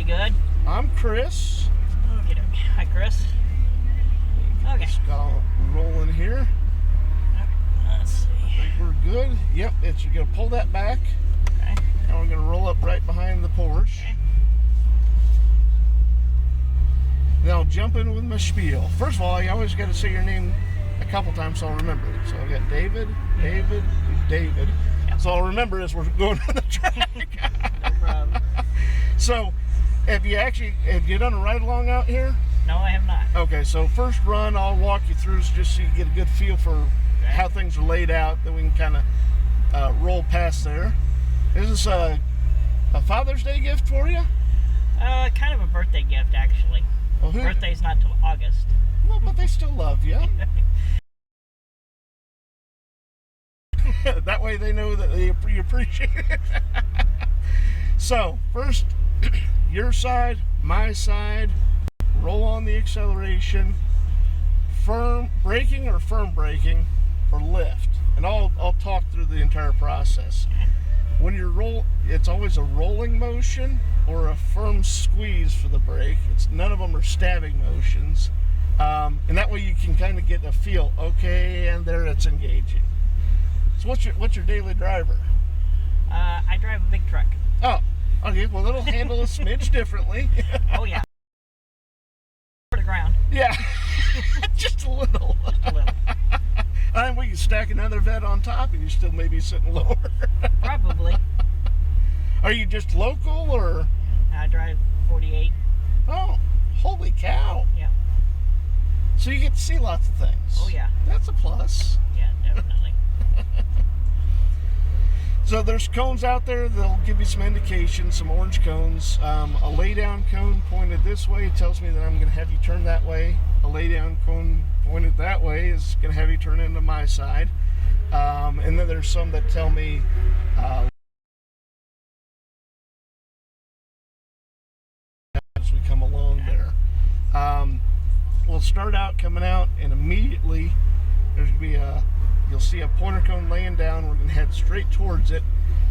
Pretty good. I'm Chris. Okay. Hi, Chris. Okay. Just got rolling here. Let's see. I think we're good. Yep, you're going to pull that back. Okay. And we're going to roll up right behind the Porsche. Okay. Then I'll jump in with my spiel. First of all, you always got to say your name a couple times so I'll remember it. So I got David. Yep. So I'll remember as we're going on the track. No problem. So, have you done a ride along out here? No, I have not. Okay, so first run I'll walk you through just so you get a good feel for how things are laid out. Then we can kind of roll past there. Is this a Father's Day gift for you? Kind of a birthday gift, actually. Well, Birthday's not till August. Well, but they still love you. That way they know that you appreciate it. So, first, your side, my side, roll on the acceleration, firm braking or firm braking, or lift. And I'll talk through the entire process. When you it's always a rolling motion or a firm squeeze for the brake. None of them are stabbing motions. And that way you can kind of get a feel, okay, and there it's engaging. So what's your daily driver? I drive a big truck. Oh, okay, well it'll handle a smidge differently. Oh, yeah. For the ground. Yeah, just a little. Just a little. And we can stack another vet on top and you still may be sitting lower. Probably. Are you just local or? I drive 48. Oh, holy cow. Yeah. So you get to see lots of things. Oh, yeah. That's a plus. Yeah, definitely. So there's cones out there that'll give you some indications, some orange cones. A lay down cone pointed this way tells me that I'm going to have you turn that way. A lay down cone pointed that way is going to have you turn into my side. And then there's some that tell me as we come along there. We'll start out coming out and immediately there's going to be you'll see a pointer cone laying down. We're going to head straight towards it,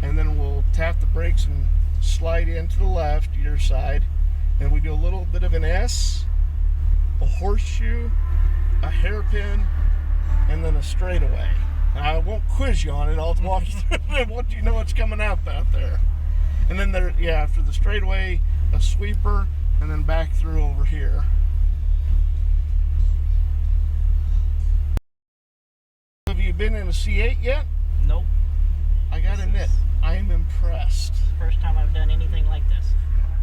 and then we'll tap the brakes and slide in to the left, your side, and we do a little bit of an S, a horseshoe, a hairpin, and then a straightaway. And I won't quiz you on it. I'll walk you through it once you know what's coming out there. And then after the straightaway, a sweeper, and then back through over here. Have you been in a C8 yet? Nope. I gotta admit, I am impressed. First time I've done anything like this.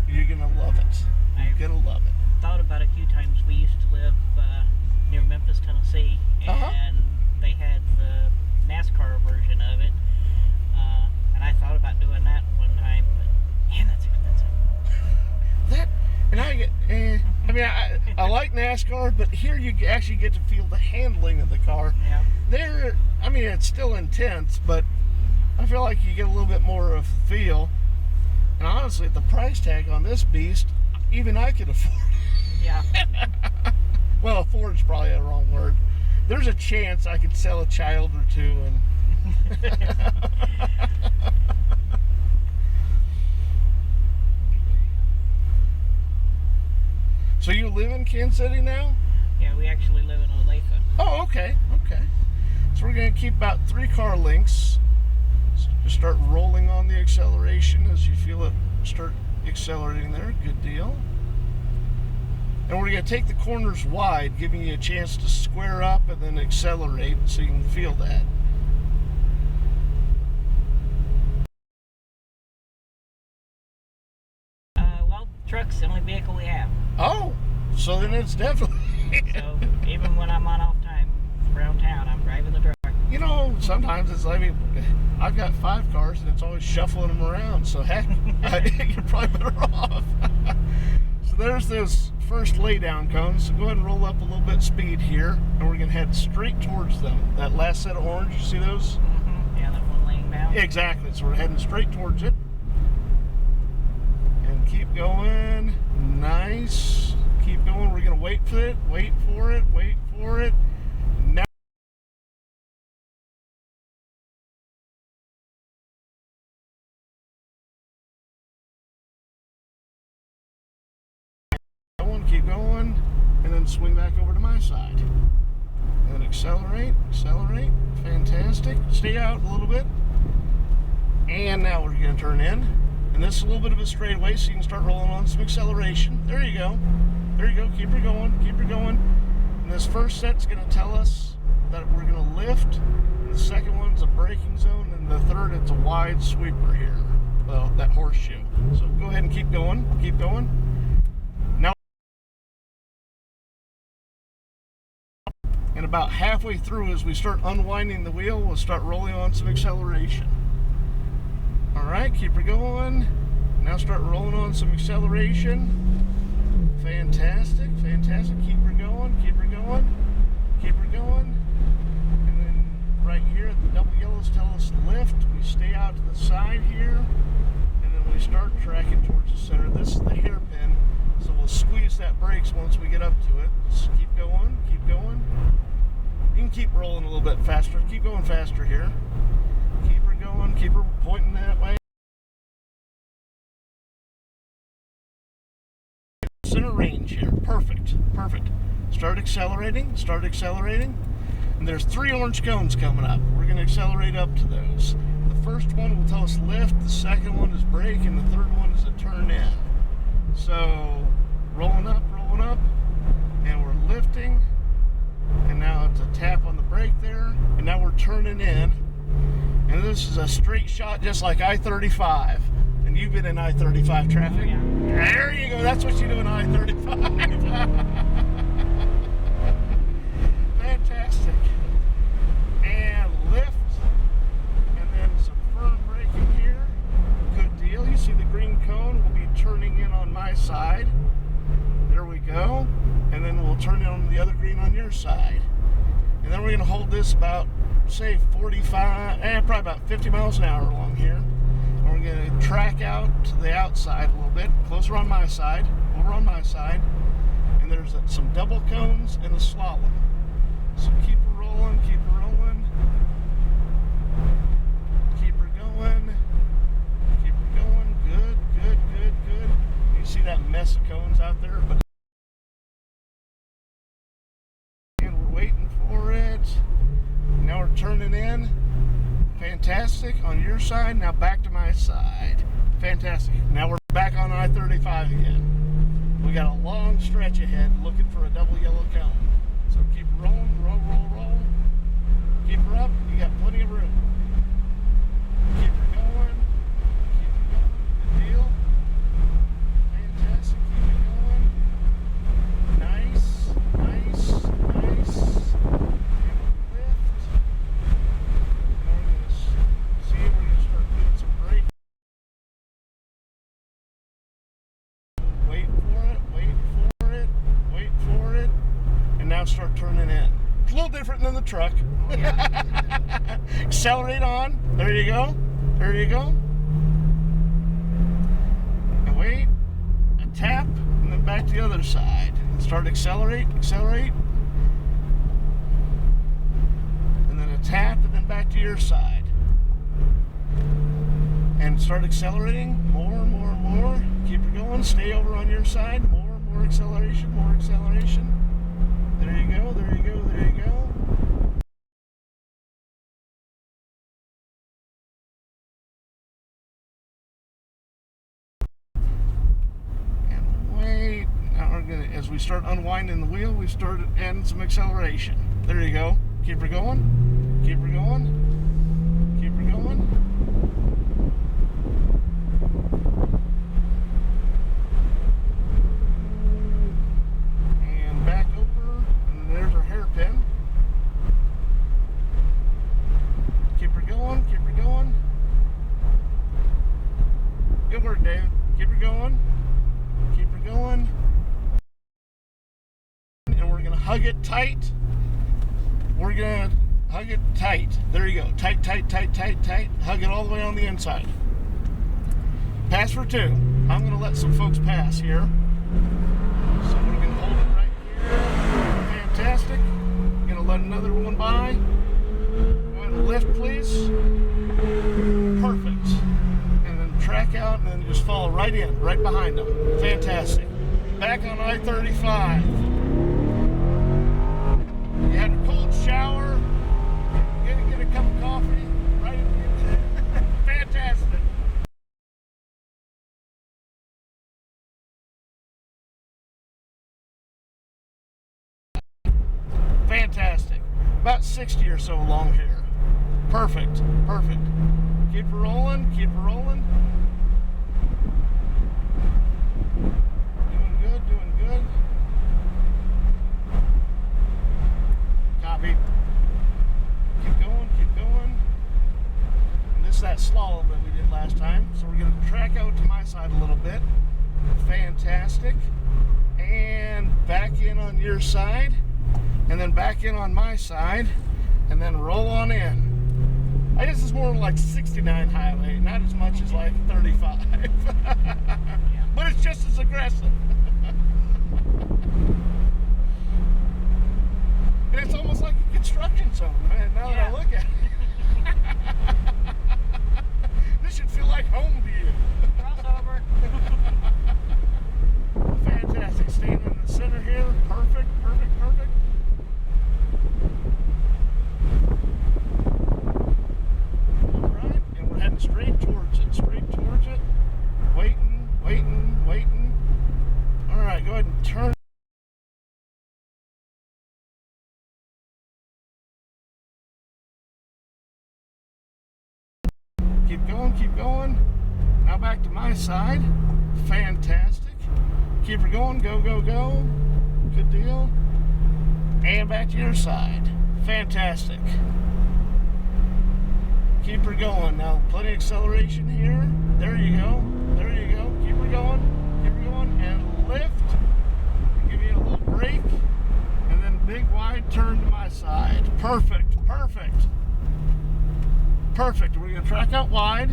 You're gonna love it. You're gonna love it. Thought about it a few times. We used to live near Memphis, Tennessee, and they had the NASCAR version of it. And I thought about doing that one time, but man, that's expensive. I like NASCAR, but here you actually get to feel the handling of the car. Yeah. It's still intense, but I feel like you get a little bit more of a feel. And honestly, the price tag on this beast, even I could afford it. Yeah. Well, afford is probably a wrong word. There's a chance I could sell a child or two and So you live in Kansas City now? Yeah, we actually live in Olathe. Oh, okay. So we're going to keep about 3 car lengths. So just start rolling on the acceleration as you feel it start accelerating there. Good deal. And we're going to take the corners wide, giving you a chance to square up and then accelerate so you can feel that. Truck's the only vehicle we have. Oh, so then it's definitely... So even when I'm on off time around town, I'm driving the truck. Sometimes it's I've got 5 cars and it's always shuffling them around, so heck, you're probably better off. So there's those first laydown cones. So go ahead and roll up a little bit of speed here, and we're going to head straight towards them. That last set of orange, you see those? Mm-hmm. Yeah, that one laying down. Exactly, so we're heading straight towards it. And keep going. Nice. Keep going. We're going to wait for it, wait for it. Now keep going, and then swing back over to my side. And then accelerate, accelerate, fantastic. Stay out a little bit. And now we're gonna turn in. And this is a little bit of a straightaway, so you can start rolling on some acceleration. There you go. There you go, keep her going, keep her going. And this first set's gonna tell us that we're gonna lift. And the second one's a braking zone, and the third, it's a wide sweeper here. Well, that horseshoe. So go ahead and keep going, keep going. Now, and about halfway through, as we start unwinding the wheel, we'll start rolling on some acceleration. All right, keep her going. Now start rolling on some acceleration. Fantastic, fantastic. Keep her going, keep her going, keep her going. And then right here, the double yellows tell us lift. We stay out to the side here, and then we start tracking towards the center. This is the hairpin, so we'll squeeze that brakes once we get up to it. Just keep going, keep going. You can keep rolling a little bit faster. Keep going faster here. Keep her going, keep her pointing that way. Center range here. Perfect, perfect. Start accelerating, start accelerating. And there's 3 orange cones coming up. We're going to accelerate up to those. The first one will tell us lift, the second one is brake, and the third one is a turn in. So, rolling up, and we're lifting. And now it's a tap on the brake there. And now we're turning in. And this is a straight shot just like I-35. And you've been in I-35 traffic. Yeah. There you go. That's what you do in I-35. Fantastic. And lift. And then some firm braking here. Good deal. You see the green cone will be turning in on my side. There we go. And then we'll turn it on the other green on your side. And then we're going to hold this about, say, 45, probably about 50 miles an hour along here. And we're going to track out to the outside a little bit, closer on my side, over on my side. And there's some double cones and a slalom. So keep her rolling, keep her rolling. Keep her going. Keep her going. Good, good, good, good. You see that mess of cones out there? But and we're waiting for it. Now we're turning in. Fantastic. On your side. Now back to my side. Fantastic. Now we're back on I-35 again. We got a long stretch ahead looking for a double yellow cone. So keep rolling, roll, roll, roll. Keep her up. You got plenty of room. Keep her going. Keep her going. Good deal. Fantastic. Keep it going. Nice, nice, nice. And lift. And we're going to see if we can start doing some braking. Wait for it, wait for it, wait for it. And now start turning in. It's a little different than the truck. Oh, yeah. Accelerate on. There you go. There you go. And wait. A tap. And then back to the other side. And start accelerate, accelerate. And then a tap, and then back to your side. And start accelerating. More, more, more. Keep it going. Stay over on your side. More, more acceleration, more acceleration. There you go, there you go, there you go. And wait. Now we're gonna, as we start unwinding the wheel, we start adding some acceleration. There you go. Keep her going. Keep her going. Keep her going. And back over. And there's our hairpin. Keep her going. Keep her going. Good work, David. Keep her going. Keep her going. And we're going to hug it tight. We're going to hug it tight. There you go. Tight, tight, tight, tight, tight. Hug it all the way on the inside. Pass for 2. I'm going to let some folks pass here. So we're going to hold it right here. Fantastic. I'm going to let another one by. Go ahead and lift, please. Perfect. And then track out and then just fall right in, right behind them. Fantastic. back on I-35. You had a cold shower, get a cup of coffee, right? Fantastic. Fantastic. About 60 or so long hair. Perfect, perfect. Keep her rolling, keep her rolling. Doing good, doing good. Copy. Keep going, keep going. And this is that slalom that we did last time. So we're going to track out to my side a little bit. Fantastic. And back in on your side. And then back in on my side. And then roll on in. I guess it's more like 69 highway, not as much as like 35. But it's just as aggressive. And it's almost like a construction zone, man, now that I look at it. This should feel like home to you. Crossover. Fantastic. Staying in the center here. Perfect, perfect, perfect. Alright, and we're heading straight towards it, straight towards it. Waiting, waiting, waiting. Alright, go ahead and turn. Keep going, keep going. Now back to my side. Fantastic. Keep her going, go, go, go. Good deal. And back to your side. Fantastic. Keep her going. Now plenty of acceleration here. There you go. There you go. Keep her going. Keep her going. And lift. Give you a little break. And then big wide turn to my side. Perfect. Perfect. Perfect. We're going to track out wide.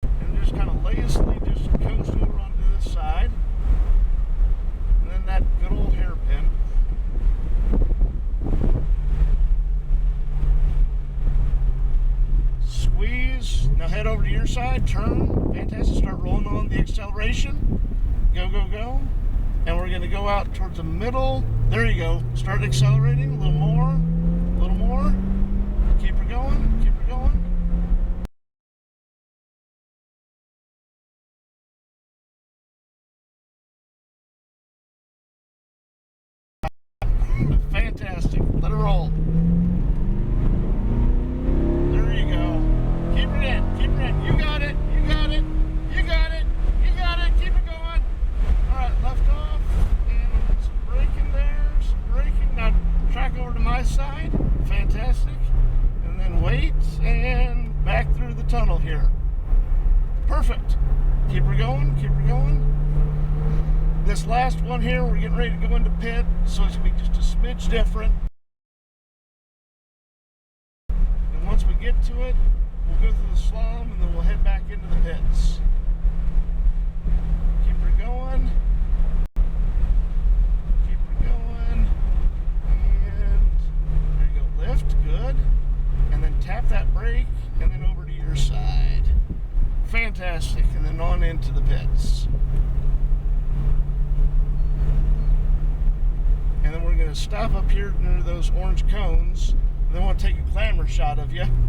And just kind of lazily just coast over onto this side. And then that good old hairpin. Squeeze. Now head over to your side, turn. Fantastic. Start rolling on the acceleration. Go, go, go. And we're going to go out towards the middle. There you go. Start accelerating. A little more. A little more. Keep her going. Keep her going. Fantastic. Let her roll. There you go. Keep it in. Keep it in. You got it. You got it. You got it. You got it. Keep it going. All right. Left off. And some braking there. Some braking. Now track over to my side. Fantastic. And then wait. And back through the tunnel here. Perfect. Keep her going. Keep her going. This last one here, we're getting ready to go into pit, so it's going to be just a smidge different. And once we get to it, we'll go through the slalom and then we'll head back into the pits. Keep her going. Keep her going. And there you go. Lift. Good. And then tap that brake and then over to your side. Fantastic. And then on into the pits. And then we're going to stop up here near those orange cones. And then we'll take a glamour shot of you.